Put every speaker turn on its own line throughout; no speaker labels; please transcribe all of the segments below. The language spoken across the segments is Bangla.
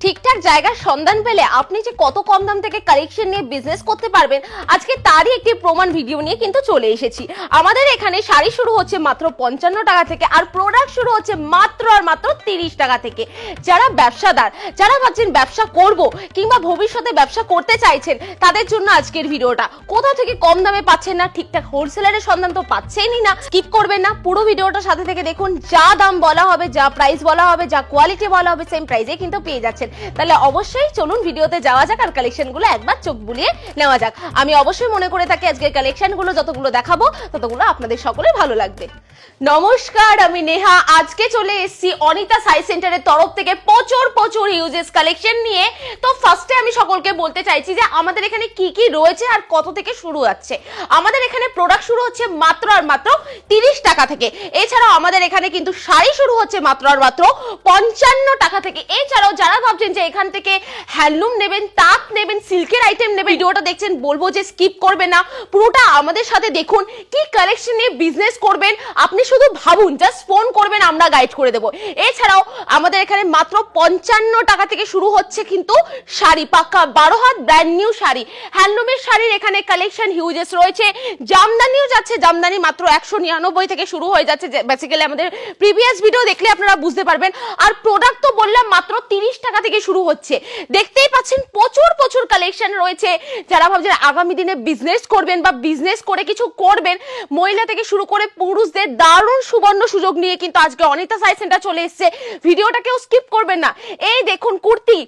ঠিকঠাক জায়গার সন্ধান পেলে আপনি যে কত কম দাম থেকে কালেকশন নিয়ে বিজনেস করতে পারবেন, আজকে তারই একটি প্রমাণ ভিডিও নিয়ে কিন্তু চলে এসেছি। আমাদের এখানে শাড়ি শুরু হচ্ছে মাত্র 55 টাকা থেকে, আর প্রোডাক্ট শুরু হচ্ছে মাত্র আর মাত্র 30 টাকা থেকে। যারা ব্যবসাদার, যারা ভাবছেন ব্যবসা করব কিংবা ভবিষ্যতে ব্যবসা করতে চাইছেন, তাদের জন্য আজকের ভিডিওটা। কোথাও থেকে কম দামে পাচ্ছেন না, ঠিকঠাক হোলসেলারের সন্ধান তো পাচ্ছেনই না, স্কিপ করবেন না, পুরো ভিডিওটা সাথে থেকে দেখুন। যা দাম বলা হবে, যা প্রাইস বলা হবে, যা কোয়ালিটি বলা হবে, সেম প্রাইসে কিন্তু পেয়ে যাচ্ছেন। তাহলে অবশ্যই চলুন ভিডিওতে যাওয়া যাক আর কালেকশনগুলো একবার চোখ বুলিয়ে নেওয়া যাক। আমি অবশ্যই মনে করে থাকি আজকের কালেকশনগুলো যতগুলো দেখাবো ততগুলো আপনাদের সকলের ভালো লাগবে। নমস্কার, আমি নেহা। আজকে চলে এসেছি অনিতা সাই সেন্টারের তরফ থেকে প্রচুর ইউজেস কালেকশন নিয়ে। তো ফার্স্টে আমি সকলকে বলতে চাইছি যে আমাদের এখানে কি কি রয়েছে আর কত থেকে শুরু হচ্ছে। আমাদের এখানে প্রোডাক্ট শুরু হচ্ছে মাত্র আর মাত্র 30 টাকা থেকে। এছাড়াও আমাদের এখানে কিন্তু শাড়ি শুরু হচ্ছে মাত্র আর মাত্র 55 টাকা থেকে। এছাড়াও যারা ভাবছেন যে এখান থেকে হ্যান্ডলুম নেবেন, তাঁত নেবেন, সিল্কের আইটেম নেবেন, ভিডিওটা দেখছেন বলবো যে স্কিপ করবেন না, পুরোটা আমাদের সাথে দেখুন। কি কালেকশন নিয়ে বিজনেস করবেন আপনি শুধু ভাবুন, জাস্ট ফোন করবেন, আমরা গাইড করে দেবো। এছাড়াও আমাদের এখানে মাত্র 55 টাকা থেকে শুরু হচ্ছে কিন্তু শাড়ি, পাক্কা 12 হাত ব্র্যান্ড নিউ শাড়ি। হ্যান্ডলুমের শাড়ির এখানে কালেকশন হিউজেস রয়েছে। জামদানিও যাচ্ছে, জামদানি মাত্র 199 থেকে শুরু হয়ে যাচ্ছে। বেসিক্যালি আমাদের প্রিভিয়াস ভিডিও দেখলে আপনারা বুঝতে পারবেন। আর প্রোডাক্ট তো বললাম মাত্র 30 টাকা থেকে শুরু হচ্ছে। দেখতেই পাচ্ছেন প্রচুর কালেকশন রয়েছে। যারা ভাবছেন আগামী দিনে বিজনেস করবেন বা বিজনেস করে কিছু করবেন, মহিলা থেকে শুরু করে পুরুষদের দারুণ সুবর্ণ সুযোগ নিয়ে কিন্তু আজকে অনিতা সাই সেন্টার চলে এসেছে। ভিডিওটা কেউ স্কিপ করবেন না। এই দেখুন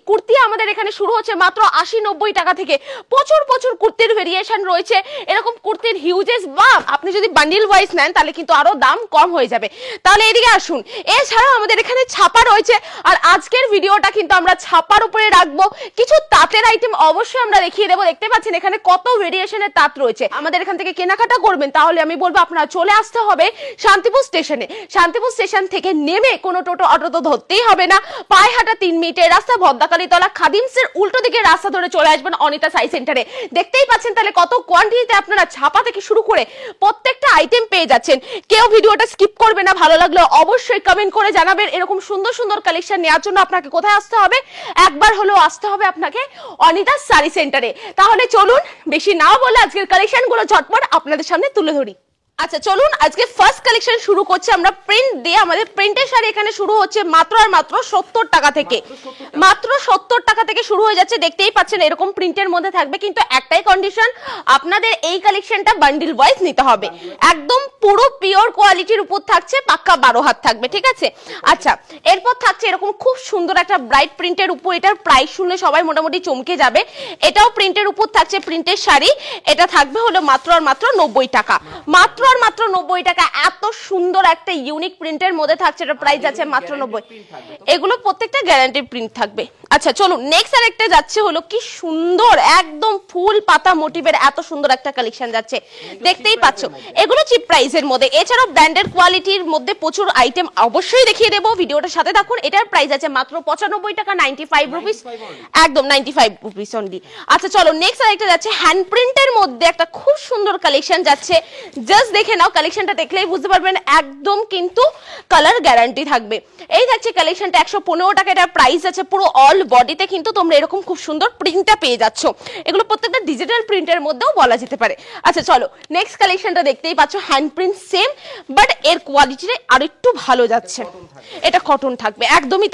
কুর্তি আমাদের এখানে শুরু হচ্ছে মাত্র 80-90 টাকা থেকে। প্রচুর কুর্তির ভেরিয়েশন রয়েছে। এরকম কুর্তির হিউজেস, বা আপনি যদি বান্ডিল ওয়াইজ নেন তাহলে কিন্তু আরো দাম কম হয়ে যাবে। তাহলে এদিকে আসুন। এছাড়াও আমাদের এখানে ছাপা রয়েছে, আর আজকের ভিডিওটা কিন্তু আমরা ছাপার উপরে রাখবো। কিছু তাঁতের আইটেম অবশ্যই আমরা দেখিয়ে দেবো। দেখতে পাচ্ছেন এখানে কত ভেরিয়েশনের তাঁত রয়েছে। আমাদের এখান থেকে কেনাকাটা করবেন তাহলে আমি বলবো আপনারা চলে আসতে হবে শান্তিপুর স্টেশনে। শান্তিপুর স্টেশন থেকে নেমে কোনো টোটো অটো তো ধরতেই হবে না, পায়ে হাঁটা 3 মিনিটের রাস্তা, ভদ্রাকালীতলা খাদিমসের উল্টো দিকে রাস্তা ধরে চলে আসবেন অনিতা সাই সেন্টারে। দেখতেই পাচ্ছেন তাহলে কত কোয়ান্টিটিতে আপনারা ছাপা থেকে শুরু করে প্রত্যেকটা আইটেম পেয়ে যাচ্ছেন। কেউ ভিডিওটা স্কিপ করবে না। ভালো লাগলে অবশ্যই কমেন্ট করে জানাবেন। এরকম সুন্দর কালেকশন নেওয়ার জন্য আপনাকে কোথায় আসতে হবে? একবার হলেও আসতে হবে আপনাকে অনিতা শাড়ি সেন্টারে। তাহলে চলুন বেশি না বলে আজকের কালেকশনগুলো ঝটপট আপনাদের সামনে তুলে ধরি। আচ্ছা চলুন, আজকে ফার্স্ট কালেকশন শুরু করছি আমরা প্রিন্ট দিয়ে। আমাদের প্রিন্টের শাড়ি এখানে শুরু হচ্ছে মাত্র আর মাত্র 70 টাকা থেকে। মাত্র 70 টাকা থেকে শুরু হয়ে যাচ্ছে। দেখতেই পাচ্ছেন এরকম প্রিন্টের মধ্যে থাকবে, কিন্তু একটাই কন্ডিশন, আপনাদের এই কালেকশনটা বান্ডিল ওয়াইজ নিতে হবে। একদম পুরো পিওর কোয়ালিটির উপর থাকছে, পাক্কা 12 হাত থাকবে, ঠিক আছে? আচ্ছা, এরপর থাকছে এরকম খুব সুন্দর একটা ব্রাইট প্রিন্টের উপর। এটার প্রাইস শুনলে সবাই মোটামুটি চমকে যাবে। এটাও প্রিন্টের উপর থাকছে, প্রিন্টের শাড়ি। এটা থাকবে হলো মাত্র আর মাত্র 90 টাকা। মাত্র 90 টাকা। এত সুন্দর একটা ইউনিক প্রিন্টের মধ্যে থাকছে। এটা প্রাইস আছে মাত্র 90। এগুলো প্রত্যেকটা গ্যারান্টি প্রিন্ট থাকবে। আচ্ছা চলুন নেক্সট আরেকটা যাচ্ছে হলো কি সুন্দর একদম ফুল পাতা মোটিভের এত সুন্দর একটা কালেকশন যাচ্ছে। দেখতেই পাচ্ছ এগুলো চিপ প্রাইসের মধ্যে। এছাড়াও ব্র্যান্ডেড কোয়ালিটির মধ্যে প্রচুর আইটেম অবশ্যই দেখিয়ে দেবো। ভিডিওটার সাথে থাকুন। এটার প্রাইস আছে মাত্র 95 টাকা, 95 রুপিস, একদম 95 রুপিস অনলি। আচ্ছা চলো নেক্সট আরেকটা যাচ্ছে হ্যান্ড প্রিন্টের মধ্যে একটা খুব সুন্দর কালেকশন যাচ্ছে। জাস্ট দেখে নাও, কালেকশনটা দেখলেই বুঝতে পারবেন একদম কিন্তু কালার গ্যারান্টি থাকবে। এই থাকছে কালেকশনটা 115 টাকা। এটার প্রাইস আছে পুরো অল বডিতে কিন্তু তোমরা এরকম খুব সুন্দর প্রিন্টটা পেয়ে যাচ্ছ। এগুলো প্রত্যেকটা ডিজিটাল প্রিন্টের মধ্যেও বলা যেতে পারে। আচ্ছা চলো নেক্সট কালেকশনটা দেখতেই পাচ্ছ, হ্যান্ড প্রিন্ট সেম, বাট এর কোয়ালিটিটা আরেকটু ভালো যাচ্ছে। এটা কটন থাকবে, একদমই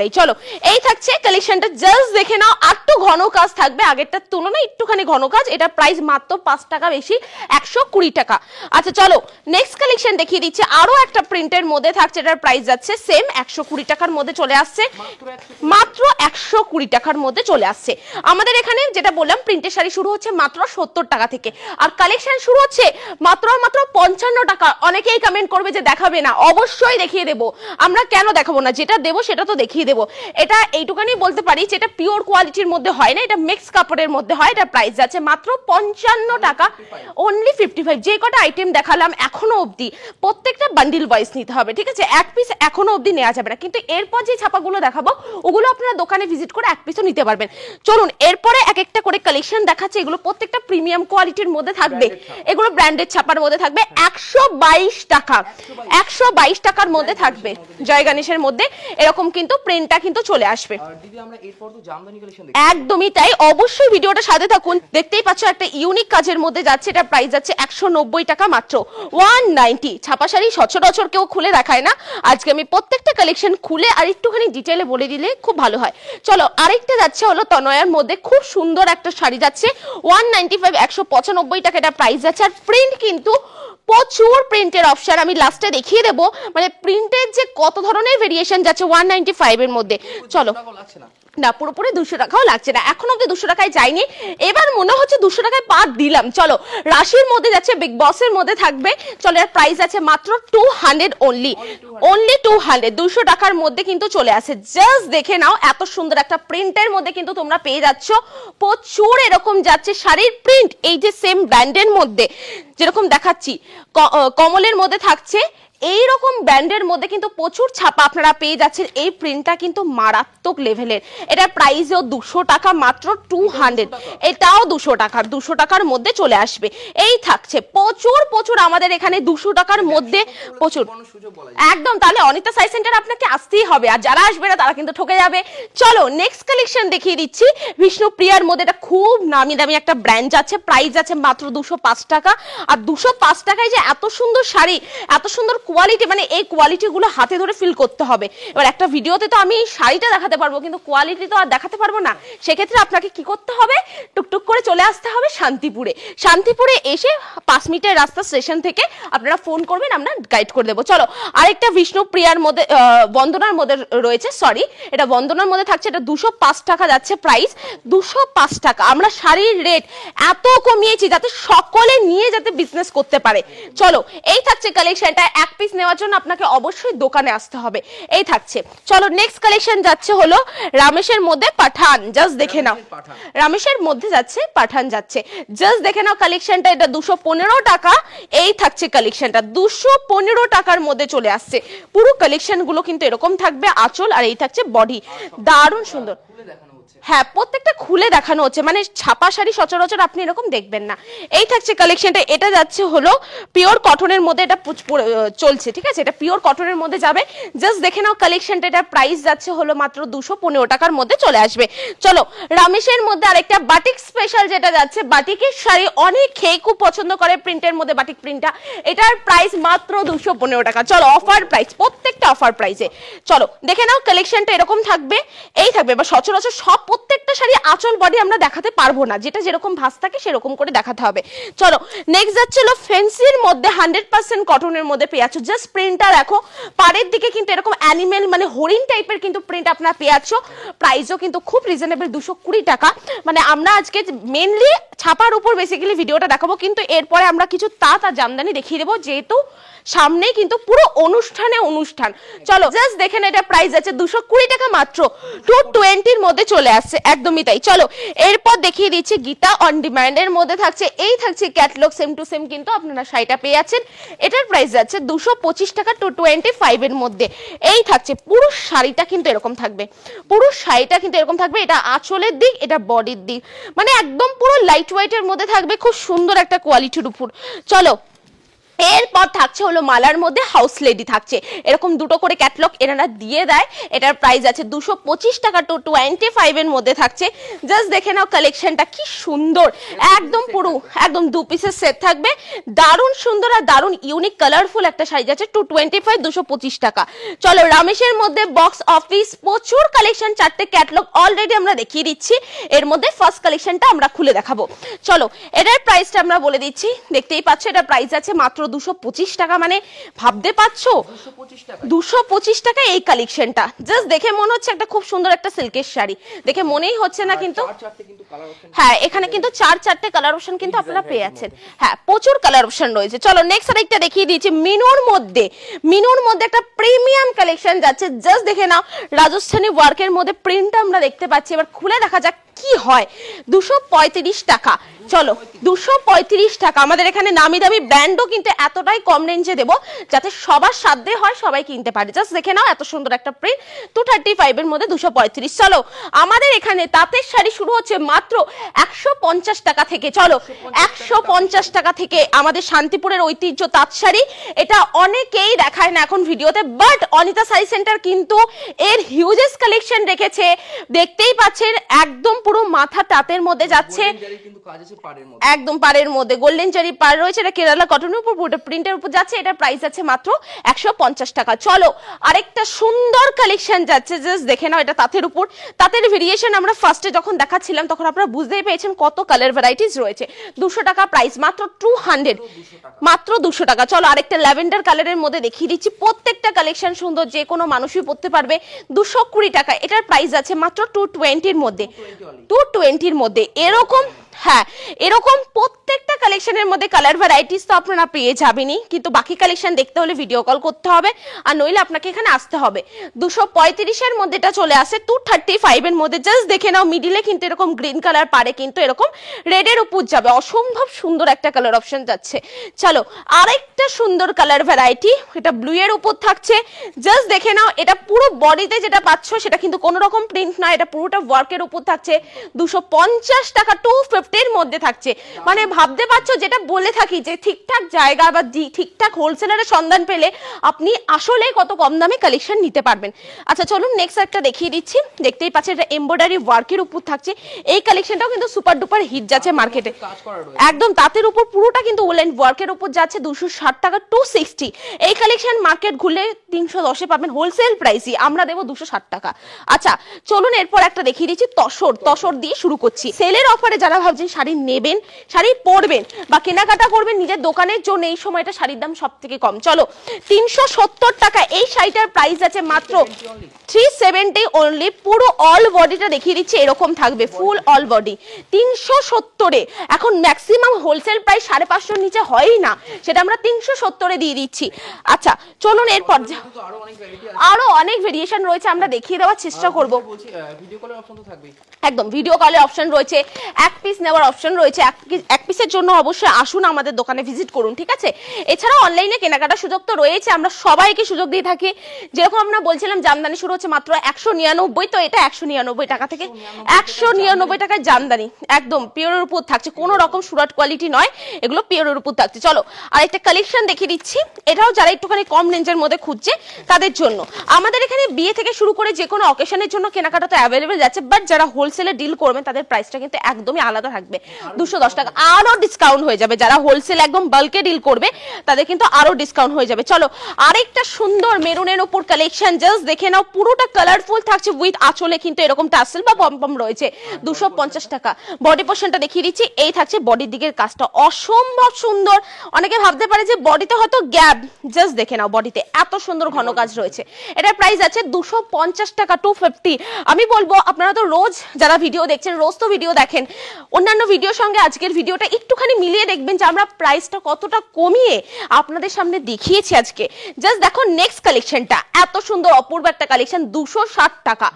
তাই। চলো এই থাকছে কালেকশনটা, জাস্ট দেখে নাও, একটু ঘন কাজ থাকবে আগেরটার তুলনায়, একটুখানি ঘন কাজ। এটার প্রাইস মাত্র 5 টাকা বেশি, 120 টাকা। আচ্ছা চলো নেক্সট কালেকশন দেখিয়ে দিচ্ছি। আরো একটা প্রিন্টের মধ্যে থাকছে, এটার প্রাইস যাচ্ছে সেম 120 টাকার মধ্যে চলে আসছে। মাত্র 120 টাকার মধ্যে চলে আসছে। আমাদের এখানে যেটা বললাম প্রিন্টের শাড়ি শুরু হচ্ছে মাত্র 70 টাকা থেকে, আর কালেকশন শুরু হচ্ছে মাত্র 55 টাকা। অনেকেই কমেন্ট করবে যে দেখাবে না, অবশ্যই দেখিয়ে দেবো। আমরা কেন দেখাবো না? যেটা দেবো সেটা তো দেখিয়ে দেবো। এটা এইটুকানি বলতে পারি যে এটা পিওর কোয়ালিটির মধ্যে হয় না, এটা মিক্স কাপড়ের মধ্যে হয়। এটা প্রাইস যাচ্ছে মাত্র 55 টাকা, অনলি 55। যে কটা আইটেম আইটেম দেখালাম এখনো অবধি প্রত্যেকটা বান্ডিল ওয়াইজ নিতে হবে, ঠিক আছে? এক পিস এখনো অবধি নেওয়া যাবে না, কিন্তু এরপর যে ছাপাগুলো দেখাবো ওগুলো আপনারা দোকানে ভিজিট করে এক পিসও নিতে পারবেন। চলুন এরপরে এক একটা করে কালেকশন দেখাচ্ছে, এগুলো প্রত্যেকটা প্রিমিয়াম কোয়ালিটির মধ্যে থাকবে, এগুলো ব্র্যান্ডেড ছাপার মধ্যে থাকবে। 122 টাকা, 122 টাকার মধ্যে থাকবে, জয় গণেশের মধ্যে এরকম কিন্তু প্রিন্টটা কিন্তু চলে আসবে।
দিদি আমরা এরপর তো জামদানি কালেকশন দেখব।
একদমই তাই, অবশ্যই ভিডিওটা সাথে থাকুন। দেখতেই পাচ্ছ একটা ইউনিক কাজের মধ্যে যাচ্ছে, এটা প্রাইস যাচ্ছে 190 টাকা মাত্র, 190। ছাপা শাড়ি সচরাচর কেউ খুলে দেখায় না, আজকে আমি প্রত্যেকটা কালেকশন খুলে আর একটুখানি ডিটেইলে বলে দিলে খুব ভালো হয়। চলো আরেকটা যাচ্ছে হলো তনয়ার মধ্যে, খুব সুন্দর একটা শাড়ি যাচ্ছে 195, 195 টাকা এটা প্রাইস যাচ্ছে। আর প্রিন্ট কিন্তু প্রচুর প্রিন্টের অপশন, আমি লাস্টে দেখিয়ে দেবো, মানে প্রিন্টের যে কত ধরনের ভেরিয়েশন যাচ্ছে 195 এর মধ্যে। চলো না, পুরোপুরি 200 টাকাও লাগছে না, এখন অব্দি 200 টাকায় যায়নি, এবার মনে হচ্ছে 200 টাকায় পা দিলাম। চলো রাশির মধ্যে যাচ্ছে, বিগ বসের মধ্যে থাকবে। চলো এর প্রাইস আছে মাত্র 200 অনলি, 200, 200 টাকার মধ্যে কিন্তু চলে আসে। জাস্ট দেখে নাও, এত সুন্দর একটা প্রিন্টের মধ্যে কিন্তু তোমরা পেয়ে যাচ্ছ। প্রচুর এরকম যাচ্ছে শাড়ির প্রিন্ট, এই যে সেম ব্র্যান্ডের মধ্যে যেরকম দেখাচ্ছি, কমলের মধ্যে থাকছে এইরকম ব্র্যান্ডের মধ্যে কিন্তু প্রচুর ছাপা আপনারা পেয়ে যাচ্ছেন। এই প্রিন্টটা কিন্তু মারাত্মক লেভেলের, এটার প্রাইসও 200 টাকা মাত্র, 200, এটাও 200 টাকা, 200 টাকার মধ্যে চলে আসবে। এই থাকছে প্রচুর প্রচুর আমাদের এখানে 200 টাকার মধ্যে প্রচুর, একদম। তাহলে অনিতা সাই সেন্টার আপনাকে আসতেই হবে, আর যারা আসবে না তারা কিন্তু ঠকে যাবে। চলো নেক্সট কালেকশন দেখিয়ে দিচ্ছি, বিষ্ণুপ্রিয়ার মধ্যে এটা খুব নামি দামি একটা ব্র্যান্ড যাচ্ছে, প্রাইস আছে মাত্র 205 টাকা। আর 205 টাকায় যে এত সুন্দর শাড়ি, এত সুন্দর কোয়ালিটি, মানে এই কোয়ালিটি গুলো হাতে ধরে ফিল করতে হবে। এবার একটা ভিডিওতে তো আমি শাড়িটা দেখাতে পারবো, কিন্তু কোয়ালিটি তো আর দেখাতে পারবো না, সেক্ষেত্রে আপনাকে কি করতে হবে, টুকটুক করে চলে আসতে হবে শান্তিপুরে। শান্তিপুরে এসে 5 মিনিটের রাস্তা স্টেশন থেকে আপনারা ফোন করবেন, আমরা গাইড করে দেবো। চলো আরেকটা বিষ্ণুপ্রিয়ার মধ্যে, বন্দনার মধ্যে রয়েছে, সরি এটা বন্দনার মধ্যে থাকছে, এটা 205 টাকা যাচ্ছে প্রাইস, 205 টাকা। আমরা শাড়ির রেট এত কমিয়েছি যাতে সকলে নিয়ে যাতে বিজনেস করতে পারে। চলো এই থাকছে কালেকশনটা, এক পিস নেওয়ার জন্য আপনাকে অবশ্যই দোকানে আসতে হবে। এই থাকছে, চলো নেক্সট কালেকশন যাচ্ছে হলো রামেশের মধ্যে পাঠান, জাস্ট দেখে নাও, রামেশের মধ্যে যাচ্ছে পাঠান যাচ্ছে, জাস্ট দেখে নাও কালেকশনটা, এটা 215 টাকা। এই থাকছে কালেকশনটা 215 টাকার মধ্যে চলে আসছে। পুরো কালেকশন গুলো কিন্তু এরকম থাকবে, আঁচল আর এই থাকছে বডি, দারুণ সুন্দর। হ্যাঁ প্রত্যেকটা খুলে দেখানো হচ্ছে, মানে ছাপা শাড়ি সচরাচর আপনি এরকম দেখবেন না। এই থাকছে কালেকশনটা, এটা যাচ্ছে হলো পিওর কটনের মধ্যে, এটা চলছে, ঠিক আছে, এটা পিওর কটনের মধ্যে যাবে। জাস্ট দেখে নাও কালেকশনটা, এটা প্রাইস যাচ্ছে হলো মাত্র 215 টাকার মধ্যে চলে আসবে। চলো রামেশের মধ্যে আরেকটা বাটিক স্পেশাল যেটা যাচ্ছে, বাটিকের শাড়ি অনেক খেয়ে খুব পছন্দ করে প্রিন্টের মধ্যে, বাটিক প্রিন্টটা, এটার প্রাইস মাত্র 215 টাকা। চলো অফার প্রাইস, প্রত্যেকটা অফার প্রাইসে। চলো দেখে নাও কালেকশনটা এরকম থাকবে, এই থাকবে। এবার সচরাচর সব প্রত্যেকটা শাড়ি আঁচল বডি আমরা দেখাতে পারবো না, যেটা যেরকম ভাস থাকে সেরকম করে দেখাতে হবে। চলো নেক্সট যাচ্ছে হলো ফ্যান্সির মধ্যে 100% কটনের মধ্যে পেয়ে যাচ্ছ। জাস্ট প্রিন্টটা দেখো, পাড়ের দিকে কিন্তু এরকম অ্যানিমেল মানে হরিণ টাইপের কিন্তু প্রিন্ট আপনারা পেয়ে যাচ্ছ। প্রাইসও কিন্তু খুব রিজনেবল, 220 টাকা। মানে আমরা আজকে মেনলি ছাপার উপর বেসিক্যালি ভিডিওটা দেখাবো, কিন্তু এরপরে আমরা কিছু তাঁত আর জামদানি দেখিয়ে দেবো, যেহেতু সামনেই কিন্তু পুরো অনুষ্ঠানে অনুষ্ঠান। চলো জাস্ট দেখেন, এটা প্রাইস আছে 220 টাকা মাত্র, 220 মধ্যে চলে আসছে, একদমই তাই। চলো এরপর দেখিয়ে দিচ্ছি গীতা অন ডিমান্ডের মধ্যে থাকছে, এই থাকছে ক্যাটালগ সেম টু সেম, কিন্তু আপনারা শাড়িটা পেয়ে যাচ্ছেন। এটার প্রাইস যাচ্ছে 225 টাকা, 225 এর মধ্যে। এই থাকছে পুরো শাড়িটা কিন্তু এরকম থাকবে, পুরো শাড়িটা কিন্তু এরকম থাকবে, এটা আঁচলের দিক, এটা বডির দিক, মানে একদম পুরো লাইট ওয়েটের মধ্যে থাকবে, খুব সুন্দর একটা কোয়ালিটির উপর। চলো এরপর থাকছে হলো মালার মধ্যে হাউস লেডি থাকছে, এরকম দুটো করে ক্যাটালগ এনারা দিয়ে দেয়। এটার প্রাইস আছে 225 টাকা, 225 এর মধ্যে থাকছে। জাস্ট দেখে নাও কালেকশনটা কি সুন্দর, একদম পুরো একদম 2 পিসের সেট থাকবে, দারুণ সুন্দর আর দারুণ ইউনিক কালারফুল একটা শাড়ি যাচ্ছে 225, 225 টাকা। চলো রামেশের মধ্যে বক্স অফিস, প্রচুর কালেকশন, 4টে ক্যাটালগ অলরেডি আমরা দেখিয়ে দিচ্ছি। এর মধ্যে ফার্স্ট কালেকশনটা আমরা খুলে দেখাবো। চলো এটার প্রাইসটা আমরা বলে দিচ্ছি, দেখতেই পাচ্ছ এটা প্রাইস আছে মাত্র 225 টাকা। মানে ভাবতে পারছো 225 টাকা এই কালেকশনটা, জাস্ট দেখে মনে হচ্ছে একটা খুব সুন্দর একটা সিল্কের শাড়ি, দেখে মনেই হচ্ছে না, কিন্তু হ্যাঁ এখানে কিন্তু 4-4টে কালার অপশন কিন্তু আপনারা পেয়ে যাচ্ছেন। হ্যাঁ প্রচুর কালার অপশন রয়েছে। চলো নেক্সট আরেকটা দেখিয়ে দিয়েছি মিনুর মধ্যে, মিনুর মধ্যে একটা প্রিমিয়াম কালেকশন যাচ্ছে, জাস্ট দেখে নাও রাজস্থানী ওয়ার্কের মধ্যে প্রিন্টটা আমরা দেখতে পাচ্ছি। এবার খুলে দেখা যাক কি হয়, 235 টাকা। চলো 235 টাকা। আমাদের এখানে নামি দামি ব্র্যান্ডও কিন্তু এতটাই কম রেঞ্জে দেবো যাতে সবার সাধ্যে হয়, সবাই কিনতে পারে। জাস্ট দেখে নাও এত সুন্দর একটা প্রিন্ট, 235 এর মধ্যে 235। চলো আমাদের এখানে তাঁতের শাড়ি শুরু হচ্ছে মাত্র 150 টাকা থেকে। চলো 150 টাকা থেকে আমাদের শান্তিপুরের ঐতিহ্য তাঁত শাড়ি, এটা অনেকেই দেখায় না এখন ভিডিওতে, বাট অনিতা শাড়ি সেন্টার কিন্তু এর হিউজেস কালেকশন রেখেছে। দেখতেই পাচ্ছেন একদম পুরো মাথা তাঁতের মধ্যে যাচ্ছে, একদম পাড়ের মধ্যে গোল্ডেন জারি পাড় রয়েছে। এটা কেরালা কটনের উপর পুরো প্রিন্টের উপর যাচ্ছে। এটা প্রাইস আছে মাত্র 150 টাকা। চলো আরেকটা সুন্দর কালেকশন যাচ্ছে, জাস্ট দেখে নাও। এটা তাঁতের উপর, তাঁতের ভেরিয়েশন আমরা ফার্স্টে যখন দেখাচ্ছিলাম তখন আপনারা বুঝতেই পেরেছেন কত কালার ভ্যারাইটিস রয়েছে। 200 টাকা প্রাইস, মাত্র 200, মাত্র 200 টাকা। চলো আরেকটা ল্যাভেন্ডার কালারের মধ্যে দেখিয়ে দিচ্ছি। প্রত্যেকটা কালেকশন সুন্দর, যে কোনো মানুষই পরতে পারবে। 220 টাকা। এটার প্রাইস আছে মাত্র 220 এর মধ্যে, 220 এর মধ্যে। এরকম, হ্যাঁ এরকম প্রত্যেকটা কালেকশনের মধ্যে কালার ভ্যারাইটিস তো আপনারা পেয়ে যাবেনই, কিন্তু বাকি কালেকশন দেখতে হলে ভিডিও কল করতে হবে, আর নইলে আপনাকে এখানে আসতে হবে। 235 এর মধ্যে এটা চলে আসে 235 এর মধ্যে। জাস্ট দেখে নাও, মিডিলে কিন্তু এরকম গ্রিন কালার, পারে কিন্তু এরকম রেডের উপর যাবে। অসম্ভব সুন্দর একটা কালার অপশন যাচ্ছে। চলো আরেকটা সুন্দর কালার ভ্যারাইটি, এটা ব্লু এর উপর থাকছে। জাস্ট দেখে নাও, এটা পুরো বডিতে যেটা পাচ্ছ সেটা কিন্তু কোনো রকম প্রিন্ট নয়, এটা পুরোটা ওয়ার্কের উপর থাকছে। 250 টাকা, 250 এর মধ্যে থাকছে। মানে ভাবতে পারছো, যেটা বলে থাকি যে ঠিকঠাক জায়গা বা ঠিকঠাক হোলসেলারের সন্ধান পেলে আপনি আসলে কত কম দামে কালেকশন নিতে পারবেন। আচ্ছা চলুন নেক্সট একটা দেখিয়ে দিচ্ছি। দেখতেই পাচ্ছেন এটা এমব্রয়ডারি ওয়ার্কের উপর থাকছে। এই কালেকশনটাও কিন্তু সুপার ডুপার হিট যাচ্ছে মার্কেটে, একদম তাঁতের উপর পুরোটা কিন্তু উলেন ওয়ার্কের উপর যাচ্ছে। 260 টাকা, 260। এই কালেকশন মার্কেট ঘুরলে 310 এ পাবেন হোলসেল প্রাইসই, আমরা দেবো 260 টাকা। আচ্ছা চলুন এরপর একটা দেখিয়ে দিচ্ছি তসর। তসর দিয়ে শুরু করছি। সেলের অফারে যারা ভাবছেন শাড়ি নেবেন, শাড়ি পরবেন বা কেনাকাটা করবেন নিজের দোকানের জন্য, এই সময়টা শাড়ির দাম সব থেকে কম। চলো 370 টাকা। এই শাড়িটার প্রাইস আছে মাত্র 370 অনলি। পুরো অল বডিটা দেখিয়ে দিচ্ছি, এরকম থাকবে ফুল অল বডি 370 এ। এখন ম্যাক্সিমাম হোলসেল প্রাইস 550 নিচে হয়ই না, সেটা আমরা 370 এ দিয়ে দিচ্ছি। আচ্ছা চলুন এরপর আরো অনেক ভেরিয়েশন রয়েছে, আমরা দেখিয়ে দেওয়ার চেষ্টা করব।
ভিডিও কলের অপশন তো থাকবেই,
একদম ভিডিও কলের অপশন রয়েছে, এক পিস নেওয়ার অপশন রয়েছে। এক পিসের জন্য অবশ্যই আসুন আমাদের দোকানে ভিজিট করুন, ঠিক আছে। এছাড়াও অনলাইনে কেনাকাটার সুযোগ তো রয়েছে, আমরা সবাইকে সুযোগ দিয়ে থাকি। যেরকম আমরা বলছিলাম জামদানি শুরু হচ্ছে মাত্র 199, তো এটা 199 টাকা থেকে 199 টাকায় জামদানি, একদম পিওরের উপর থাকছে, কোনো রকম সুরাট কোয়ালিটি নয়, এগুলো পিওরের উপর থাকছে। চলো আরেকটা কালেকশন দেখিয়ে দিচ্ছি। এটাও যারা একটুখানি কম রেঞ্জের মধ্যে খুঁজছে তাদের জন্য। আমাদের এখানে বিয়ে থেকে শুরু করে যে কোনো অকেশনের জন্য কেনাকাটা তো অ্যাভেলেবেল যাচ্ছে, বাট যারা হোলসেলে ডিল করবেন তাদের প্রাইসটা কিন্তু একদমই আলাদা থাকবে। 210 টাকা আরো ডিসকাউন্ট হয়ে যাবে। যারা হোলসেল একদম বাল্কে ডিল করবে তাদের কিন্তু আরো ডিসকাউন্ট হয়ে যাবে। চলো আরেকটা সুন্দর মেরুনের উপর কালেকশন, জাস্ট দেখে নাও। পুরোটা কালারফুল থাকছে, উইথ আঁচলে কিন্তু এরকম টাসেল বা পমপম রয়েছে। 250 টাকা। বডি পোর্শনটা দেখিয়ে দিচ্ছি, এই থাকছে বডির দিকের কাজটা, অসম্ভব সুন্দর। অনেকে ভাবতে পারে যে বডিতে হয়তো গ্যাপ, জাস্ট দেখে নাও বডিতে এত সুন্দর ঘন কাজ রয়েছে। এটার প্রাইস আছে 250 টাকা, 250। আমি বলবো আপনারা তো রোজ যারা ভিডিও দেখছেন, রোজ তো ভিডিও দেখেন, অন্যান্য ভিডিওর সঙ্গে আজকের ভিডিওটা একটুখানি মিলিয়ে দেখবেন যে আমরা প্রাইসটা কতটা কমিয়ে আপনাদের সামনে দেখিয়েছি আজকে। জাস্ট দেখো নেক্সট কালেকশনটা, এত সুন্দর অপূর্ব একটা কালেকশন, 260 টাকা,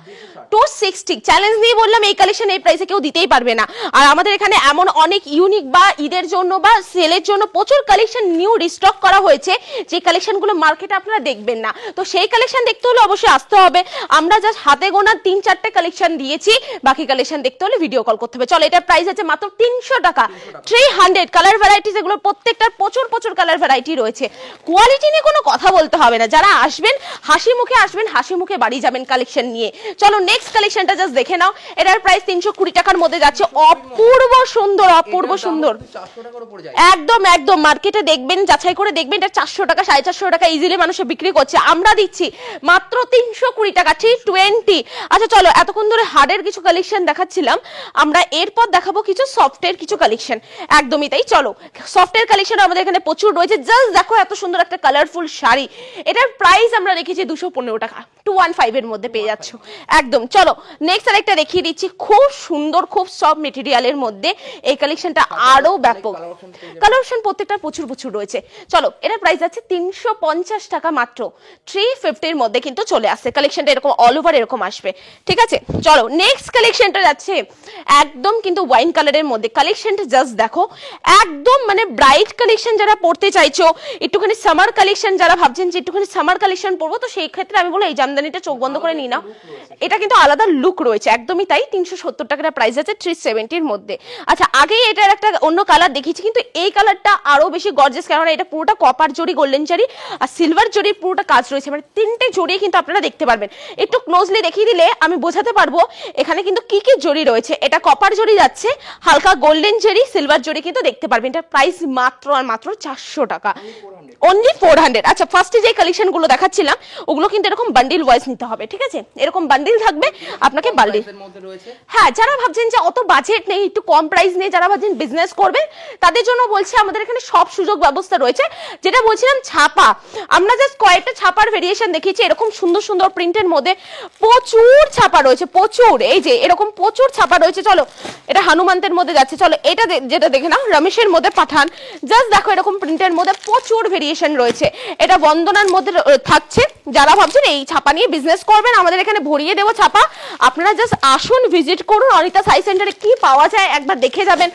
260। চ্যালেঞ্জ দিয়ে বললাম এই কালেকশন এই প্রাইসে কেউ দিতেই পারবে না। আর আমাদের এখানে এমন অনেক ইউনিক বা ঈদের জন্য বা সেলের জন্য প্রচুর কালেকশন নিউ রিস্টক করা হয়েছে, যে কালেকশনগুলো মার্কেটে আপনারা দেখবেন না। তো সেই কালেকশন দেখতে হলে অবশ্যই আসতে হবে। আমরা জাস্ট হাতে গোনা 3-4টে কালেকশন দিয়েছি, বাকি কালেকশন দেখতে হলে ভিডিও কল করতে হবে। চলো এটার প্রাইস আছে মাত্র 300 টাকা, 300। কালার ভ্যারাইটিস এগুলো প্রত্যেকটার প্রচুর কালার ভ্যারাইটি রয়েছে। কোয়ালিটি নিয়ে কোনো কথা বলতে হবে না, যারা আসবেন হাসি মুখে আসবেন, হাসি মুখে বাড়ি যাবেন কালেকশন নিয়ে। চলো নেক্সট কালেকশনটা জাস্ট দেখে নাও। এটার প্রাইস 320 টাকার মধ্যে যাচ্ছে, অপূর্ব সুন্দর, অপূর্ব সুন্দর, একদম একদম। মার্কেটে দেখবেন, যাচাই করে দেখবেন, এটা 400 টাকা 450 টাকা ইজিলি মানুষে বিক্রি করছে, আমরা দিচ্ছি মাত্র 320 টাকা, 320। আচ্ছা চলো এতক্ষণ ধরে হার্ডের কিছু কালেকশন দেখাচ্ছিলাম, আমরা এরপর দেখাবো কিছু সফটের কিছু কালেকশন। একদমই তাই, চলো সফটের কালেকশন আমাদের এখানে প্রচুর রয়েছে। জাস্ট দেখো এত সুন্দর একটা কালারফুল শাড়ি, এটার প্রাইস আমরা রেখেছি 215 টাকা, 215 এর মধ্যে পেয়ে যাচ্ছ একদম। চলো নেক্সট আরেকটা দেখিয়ে দিচ্ছি, খুব সুন্দর খুব সফট মেটেরিয়ালের মধ্যে এই কালেকশনটা আরো ব্যাপক। কালার অপশন প্রত্যেকটা প্রচুর প্রচুর রয়েছে। চলো এটা প্রাইস আছে 350 টাকা মাত্র, 350 এর মধ্যে কিন্তু চলে আসছে কালেকশনটা, এরকম অল ওভার এরকম আসবে, ঠিক আছে। চলো নেক্সট কালেকশনটা যাচ্ছে একদম কিন্তু ওয়াইন কালারের মধ্যে। কালেকশনটা জাস্ট দেখো, একদম মানে ব্রাইট কালেকশন যারা পড়তে চাইছো, একটুখানি সামার কালেকশন যারা ভাবছেন যে একটুখানি সামার কালেকশন পরবো, তো সেই ক্ষেত্রে আমি বলবো এই জামদানিটা চোখ বন্ধ করে নিই না, এটা কিন্তু আলাদা লুক রয়েছে, একদমই তাই। 370 টাকার প্রাইস আছে 370 এর মধ্যে। আচ্ছা আগেই এটার একটা অন্য কালার দেখিয়েছি, কিন্তু এই কালারটা আরো বেশি গর্জিয়াস, কারণ এটা পুরোটা কপার জরি, গোল্ডেন জরি আর সিলভার জরির পুরোটা কাজ রয়েছে, মানে তিনটে জড়িয়ে কিন্তু আপনারা দেখতে পারবেন। একটু ক্লোজলি দেখিয়ে দিলে আমি বোঝাতে পারবো এখানে কিন্তু কি কি জরি রয়েছে। এটা কপার জরি যাচ্ছে, হালকা গোল্ডেন জরি, সিলভার জরি কিন্তু দেখতে পারবেন। এটা প্রাইস মাত্র আর মাত্র 400 টাকা, অনলি 400। আচ্ছা ফার্স্টে যে কালেকশন গুলো দেখাচ্ছিলাম ওগুলো কিন্তু এরকম বান্ডিল ওয়াইজ নিতে হবে, ঠিক আছে, এরকম বান্ডিল থাকবে আপনাকে বান্ডিল। হ্যাঁ যারা ভাবছেন যে অত বাজেট নেই, একটু কম প্রাইস নেই, যারা ভাবছেন বিজনেস করবেন তাদের জন্য বলছি আমাদের এখানে সব সুযোগ ব্যবস্থা রয়েছে। যেটা বলছিলাম ছাপা, আমরা জাস্ট কয়েকটা ছাপার ভেরিয়েশন দেখিয়েছি, এরকম সুন্দর সুন্দর প্রিন্টের মধ্যে প্রচুর ছাপা রয়েছে, প্রচুর, এই যে এরকম প্রচুর ছাপা রয়েছে। চলো এটা হনুমানদের মধ্যে যাচ্ছে, চলো এটা যেটা দেখে নাও রমেশের মধ্যে পাঠান, জাস্ট দেখো এরকম প্রিন্টের মধ্যে প্রচুর ভেরিয়েশন রয়েছে। এটা বন্দনার মধ্যে থাকছে, যারা ভাবছেন এই ছাপা নিয়ে বিজনেস করবেন আমাদের এখানে ভরিয়ে দেবো ছাপা, আপনারা জাস্ট আসুন, ভিজিট করুন অনিতা সাই সেন্টারে, কি পাওয়া যায় একবার দেখে যাবেন।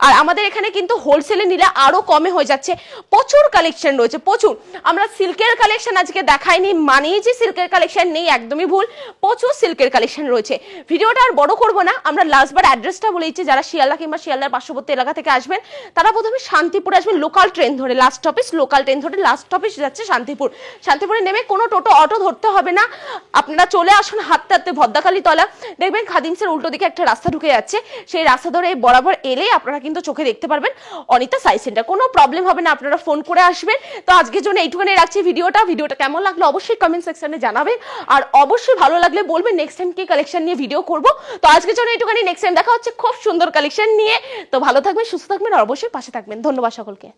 আর আমাদের এখানে কিন্তু হোলসেলে নিলে আরো কমে হয়ে যাচ্ছে, প্রচুর কালেকশন রয়েছে প্রচুর। আমরা সিল্কের কালেকশন আজকে দেখাইনি মানেই যে সিল্কের কালেকশন নেই, একদমই ভুল, প্রচুর সিল্কের কালেকশন রয়েছে। ভিডিওটা আর বড় করবো না, আমরা লাস্টবার অ্যাড্রেসটা বলে দিচ্ছি, যারা শিয়ালদা কিংবা শিয়ালদার পার্শ্ববর্তী এলাকা থেকে আসবেন তারা প্রথমে শান্তিপুর আসবেন, লোকাল ট্রেন ধরে লাস্ট স্টপেজ, লোকাল ট্রেন ধরে লাস্ট স্টপেজ যাচ্ছে শান্তিপুর। শান্তিপুরে নেমে কোনো টোটো অটো ধরতে হবে না, আপনারা চলে আসুন হাঁটতে হাঁটতে ভদ্রাকালী তলা, দেখবেন খাদিমসের উল্টো দিকে একটা রাস্তা ঢুকে যাচ্ছে, সেই রাস্তা ধরে বরাবর এলে আপনারা কিন্তু চোখে দেখতে পারবেন অনিতা সাই সেন্টার, কোনো প্রবলেম হবে না, আপনারা ফোন করে আসবেন। তো আজকের জন্য এইটুখানি রাখছি ভিডিওটা কেমন লাগলো অবশ্যই কমেন্ট সেকশনে জানাবেন, আর অবশ্যই ভালো লাগলে বলবেন নেক্সট টাইম কি কালেকশন নিয়ে ভিডিও করব। তো আজকের জন্য এইটুখানি, নেক্সট টাইম দেখা হচ্ছে খুব সুন্দর কালেকশন নিয়ে। তো ভালো থাকবেন, সুস্থ থাকবেন আর অবশ্যই পাশে থাকবেন। ধন্যবাদ সকলকে।